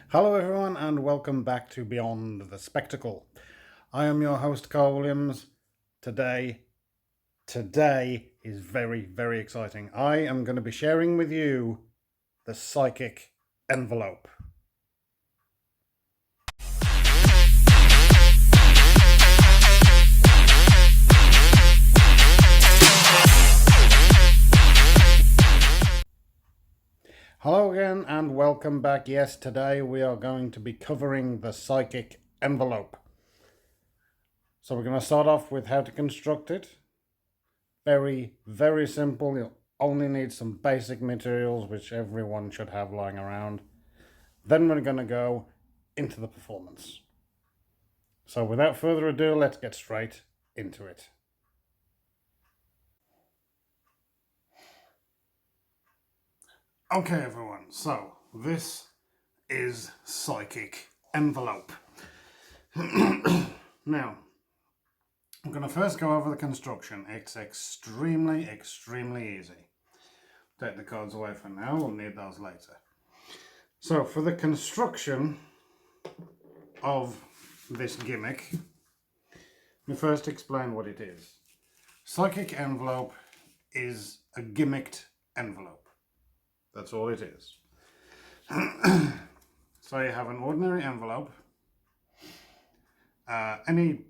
Hello, everyone, and welcome back to Beyond the Spectacle. I am your host, Carl Williams. Today is very, very exciting. I am going to be sharing with you the psychic envelope. Hello again, and welcome back. Yes, today we are going to be covering the psychic envelope. So we're going to start off with how to construct it. Very, very simple. You'll only need some basic materials, which everyone should have lying around. Then we're going to go into the performance. So without further ado, let's get straight into it. Okay, everyone, so this is psychic envelope. Now, I'm going to first go over the construction. It's extremely, extremely easy. Take the cards away for now, we'll need those later. So for the construction of this gimmick, let me first explain what it is. Psychic envelope is a gimmicked envelope. That's all it is. So you have an ordinary envelope, any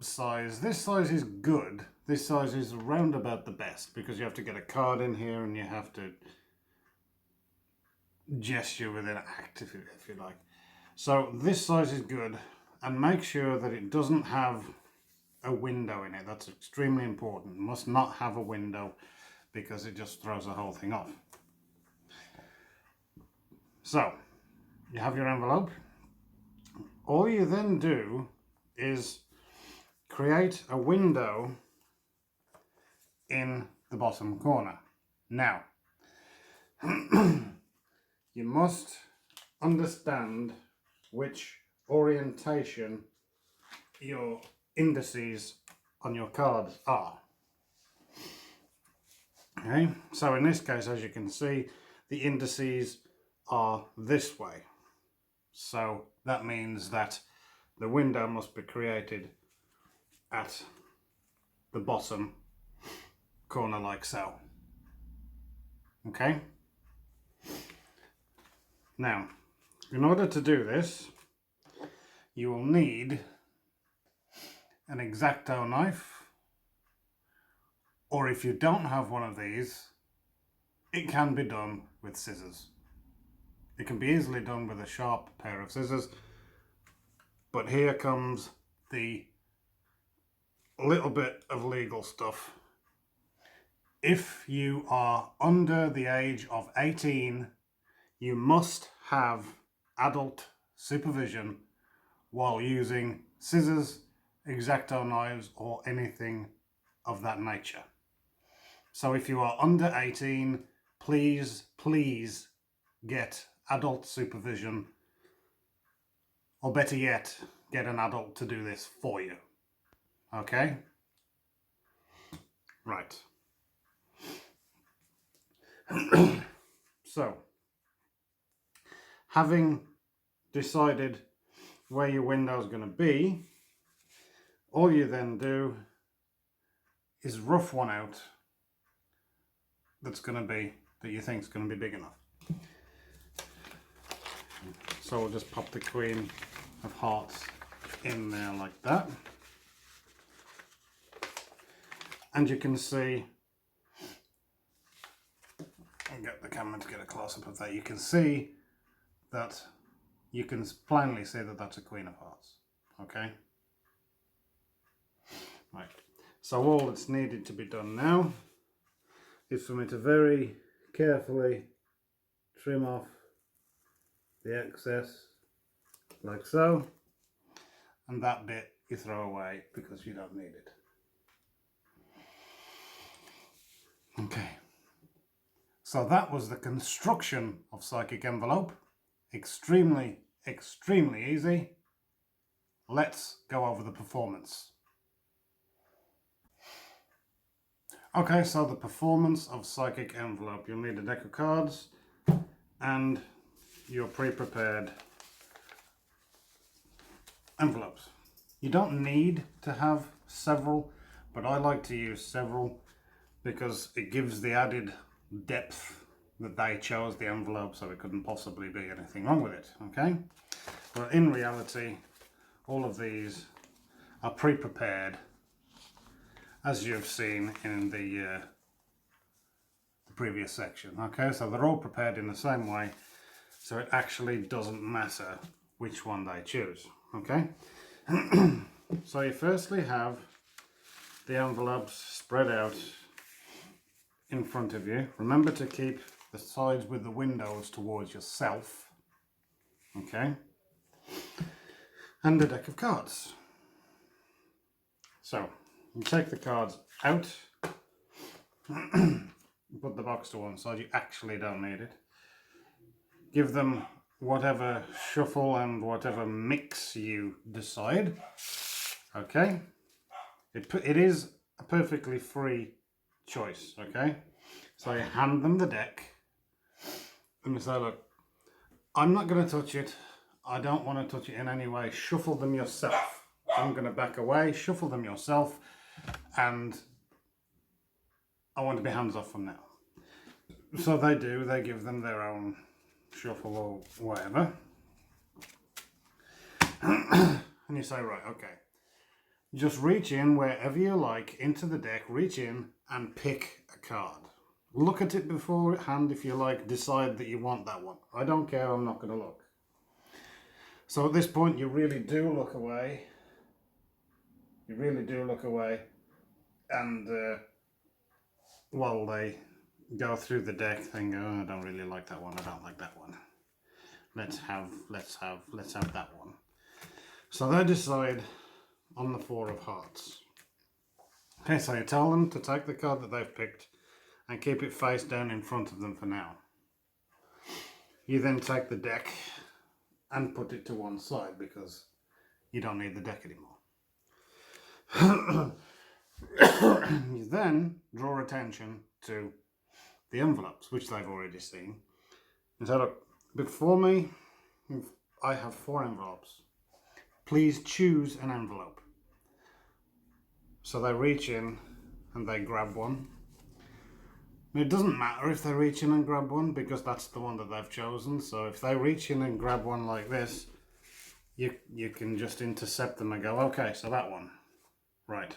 size. This size is good. This size is round about the best because you have to get a card in here and you have to gesture with an act if you like. So this size is good, and make sure that it doesn't have a window in it. That's extremely important. It must not have a window because it just throws the whole thing off. So you have your envelope. All you then do is create a window in the bottom corner. Now, you must understand which orientation your indices on your cards are. Okay, so in this case, as you can see, the indices are this way. So that means that the window must be created at the bottom corner like so. Okay? Now, in order to do this, you will need an X-Acto knife, or if you don't have one of these, it can be done with scissors. It can be easily done with a sharp pair of scissors, but here comes the little bit of legal stuff. If you are under the age of 18, you must have adult supervision while using scissors, X-Acto knives, or anything of that nature. So if you are under 18, please get adult supervision, or better yet, get an adult to do this for you. Okay? Right. So, having decided where your window is going to be, all you then do is rough one out that you think is going to be big enough. So we'll just pop the Queen of Hearts in there like that. And you can see, I'll get the camera to get a close-up of that, you can see that, you can plainly see that that's a Queen of Hearts, okay? Right, so all that's needed to be done now is for me to very carefully trim off the excess, like so, and that bit you throw away because you don't need it. Okay, so that was the construction of Psychic Envelope. Extremely, extremely easy. Let's go over the performance. Okay, so the performance of Psychic Envelope. You'll need a deck of cards and your pre-prepared envelopes. You don't need to have several, but I like to use several because it gives the added depth that they chose the envelope, so it couldn't possibly be anything wrong with it, okay? But in reality, all of these are pre-prepared, as you've seen in the previous section, okay? So they're all prepared in the same way, so it actually doesn't matter which one they choose, okay? So you firstly have the envelopes spread out in front of you. Remember to keep the sides with the windows towards yourself, okay? And a deck of cards. So you take the cards out, put the box to one side. You actually don't need it. Give them whatever shuffle and whatever mix you decide, okay? It is a perfectly free choice, okay? So you hand them the deck and you say, look, I'm not going to touch it. I don't want to touch it in any way. Shuffle them yourself. I'm going to back away, shuffle them yourself, and I want to be hands off from now. So they do, they give them their own shuffle or whatever. And you say, right, okay. Just reach in wherever you like into the deck, reach in and pick a card. Look at it beforehand if you like, decide that you want that one. I don't care, I'm not going to look. So at this point you really do look away. You really do look away, and while they go through the deck, think, oh, I don't really like that one, I don't like that one. Let's have that one. So they decide on the 4 of hearts. Okay, so you tell them to take the card that they've picked and keep it face down in front of them for now. You then take the deck and put it to one side because you don't need the deck anymore. You then draw attention to the envelopes, which they've already seen. And say, look, before me, I have 4 envelopes. Please choose an envelope. So they reach in and they grab one. And it doesn't matter if they reach in and grab one because that's the one that they've chosen. So if they reach in and grab one like this, you can just intercept them and go, okay, so that one. Right.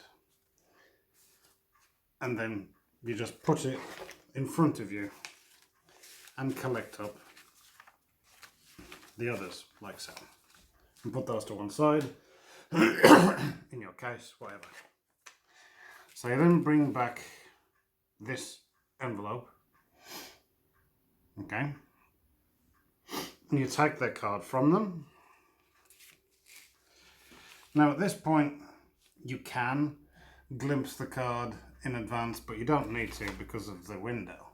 And then you just put it in front of you and collect up the others, like so. And put those to one side, in your case, whatever. So you then bring back this envelope, okay? And you take their card from them. Now at this point, you can glimpse the card in advance, but you don't need to because of the window.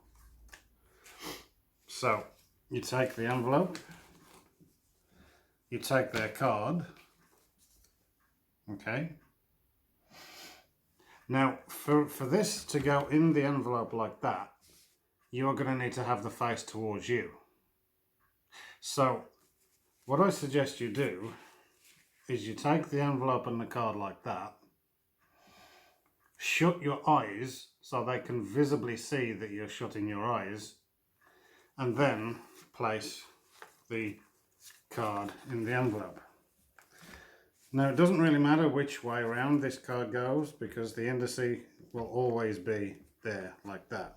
So you take the envelope, you take their card, okay? Now for this to go in the envelope like that, you're going to need to have the face towards you. So what I suggest you do is you take the envelope and the card like that, shut your eyes so they can visibly see that you're shutting your eyes, and then place the card in the envelope. Now it doesn't really matter which way around this card goes because the indice will always be there like that.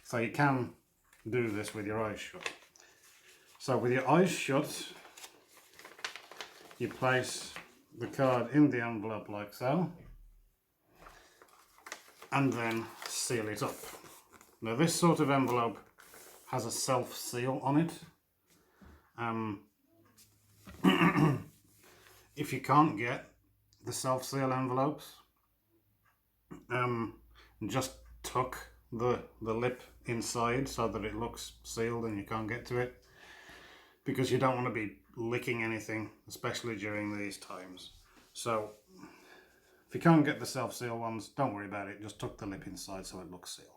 So you can do this with your eyes shut. So with your eyes shut, you place the card in the envelope like so, and then seal it up. Now this sort of envelope has a self-seal on it. If you can't get the self-seal envelopes, just tuck the lip inside so that it looks sealed and you can't get to it, because you don't want to be licking anything, especially during these times. So if you can't get the self-seal ones, don't worry about it, just tuck the lip inside so it looks sealed.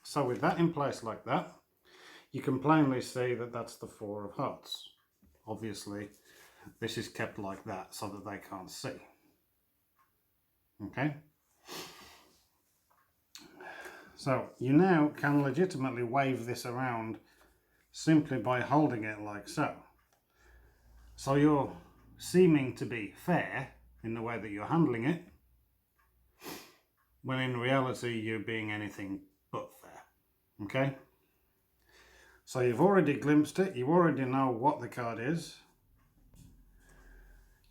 So with that in place like that, you can plainly see that that's the 4 of hearts. Obviously, this is kept like that so that they can't see. Okay? So you now can legitimately wave this around simply by holding it like so. So you're seeming to be fair in the way that you're handling it, when in reality you're being anything but fair. Okay? So you've already glimpsed it, you already know what the card is.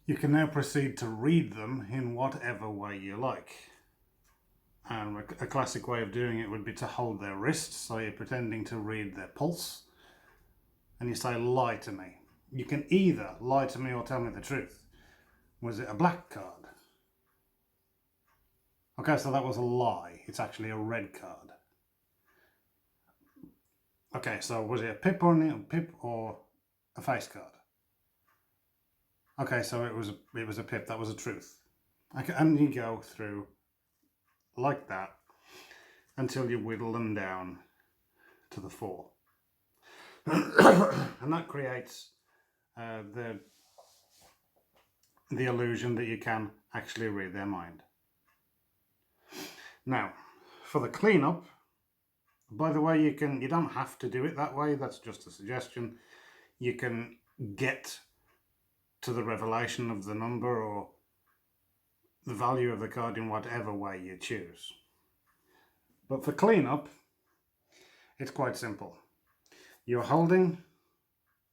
You can now proceed to read them in whatever way you like. And a classic way of doing it would be to hold their wrists, so you're pretending to read their pulse, and you say, lie to me. You can either lie to me or tell me the truth. Was it a black card? Okay, so that was a lie. It's actually a red card. Okay, so was it a pip or a face card? Okay, so it was a pip. That was a truth. Okay, and you go through like that until you whittle them down to the 4. And that creates the illusion that you can actually read their mind. Now, for the cleanup, by the way, you don't have to do it that way. That's just a suggestion. You can get to the revelation of the number or the value of the card in whatever way you choose. But for cleanup, it's quite simple. You're holding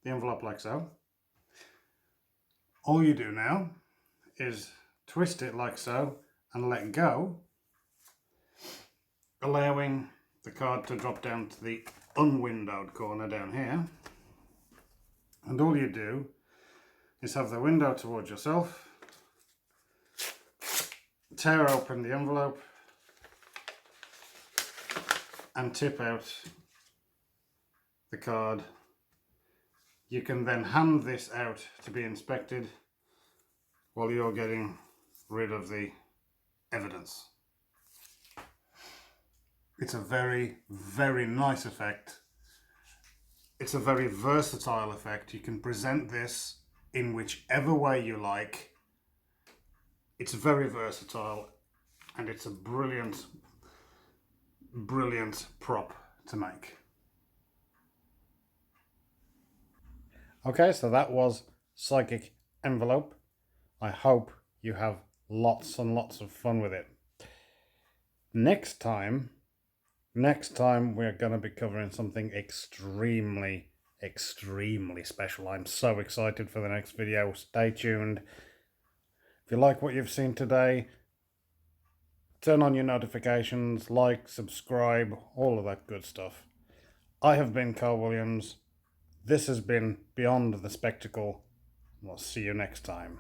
the envelope like so. All you do now is twist it like so and let go, allowing the card to drop down to the unwindowed corner down here. And all you do is have the window towards yourself, tear open the envelope and tip out the card. You can then hand this out to be inspected while you're getting rid of the evidence. It's a very, very nice effect. It's a very versatile effect. You can present this in whichever way you like. It's very versatile and it's a brilliant, brilliant prop to make. Okay, so that was Psychic Envelope. I hope you have lots and lots of fun with it. Next time we're going to be covering something extremely, extremely special. I'm so excited for the next video. Stay tuned. If you like what you've seen today, turn on your notifications, like, subscribe, all of that good stuff. I have been Carl Williams. This has been Beyond the Spectacle. We'll see you next time.